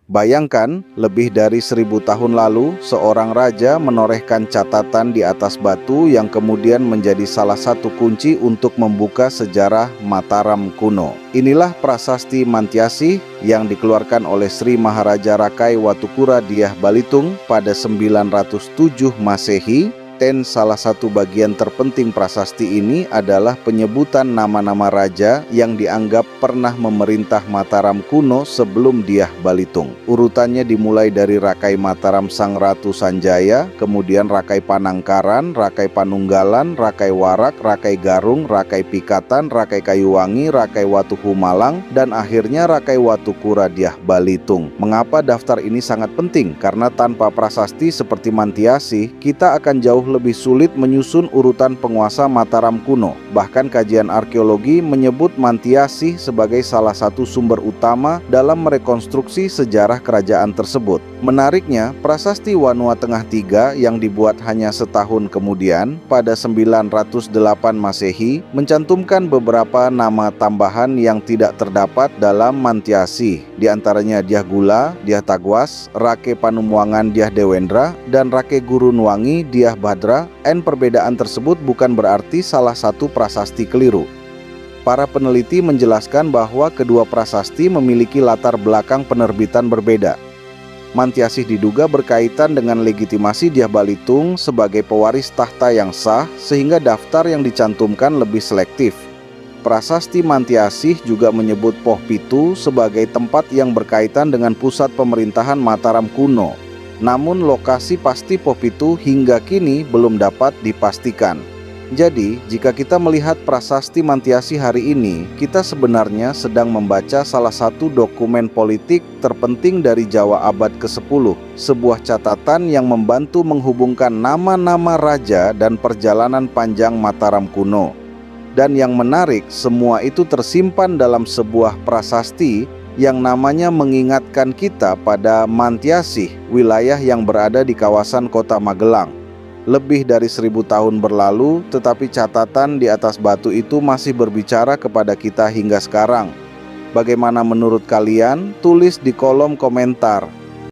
Bayangkan, lebih dari 1000 tahun lalu, seorang raja menorehkan catatan di atas batu yang kemudian menjadi salah satu kunci untuk membuka sejarah Mataram kuno. Inilah prasasti Mantiasih yang dikeluarkan oleh Sri Maharaja Rakai Watukura Dyah Balitung pada 907 Masehi. Dan salah satu bagian terpenting prasasti ini adalah penyebutan nama-nama raja yang dianggap pernah memerintah Mataram kuno sebelum Dyah Balitung. Urutannya dimulai dari Rakai Mataram Sang Ratu Sanjaya, kemudian Rakai Panangkaran, Rakai Panunggalan, Rakai Warak, Rakai Garung, Rakai Pikatan, Rakai Kayuwangi, Rakai Watuhumalang, dan akhirnya Rakai Watukura Dyah Balitung. Mengapa daftar ini sangat penting? Karena tanpa prasasti seperti Mantiasih, kita akan jauh lebih sulit menyusun urutan penguasa Mataram kuno. Bahkan kajian arkeologi menyebut Mantiasih sebagai salah satu sumber utama dalam merekonstruksi sejarah kerajaan tersebut. Menariknya, prasasti Wanua Tengah III yang dibuat hanya setahun kemudian, pada 908 Masehi, mencantumkan beberapa nama tambahan yang tidak terdapat dalam Mantiasih, di antaranya Dyah Gula, Dyah Tagwas, Rake Panumuangan Dyah Dewendra, dan Rake Gurunwangi Dyah Badra. Perbedaan tersebut bukan berarti salah satu prasasti keliru. Para peneliti menjelaskan bahwa kedua prasasti memiliki latar belakang penerbitan berbeda. Mantiasih diduga berkaitan dengan legitimasi Dyah Balitung sebagai pewaris tahta yang sah, sehingga daftar yang dicantumkan lebih selektif. Prasasti Mantiasih juga menyebut Poh Pitu sebagai tempat yang berkaitan dengan pusat pemerintahan Mataram kuno. Namun lokasi pasti Poh Pitu hingga kini belum dapat dipastikan. Jadi, jika kita melihat prasasti Mantiasih hari ini, kita sebenarnya sedang membaca salah satu dokumen politik terpenting dari Jawa abad ke-10, sebuah catatan yang membantu menghubungkan nama-nama raja dan perjalanan panjang Mataram kuno. Dan yang menarik, semua itu tersimpan dalam sebuah prasasti yang namanya mengingatkan kita pada Mantiasih, wilayah yang berada di kawasan kota Magelang. Lebih dari 1000 tahun berlalu, tetapi catatan di atas batu itu masih berbicara kepada kita hingga sekarang. Bagaimana menurut kalian? Tulis di kolom komentar.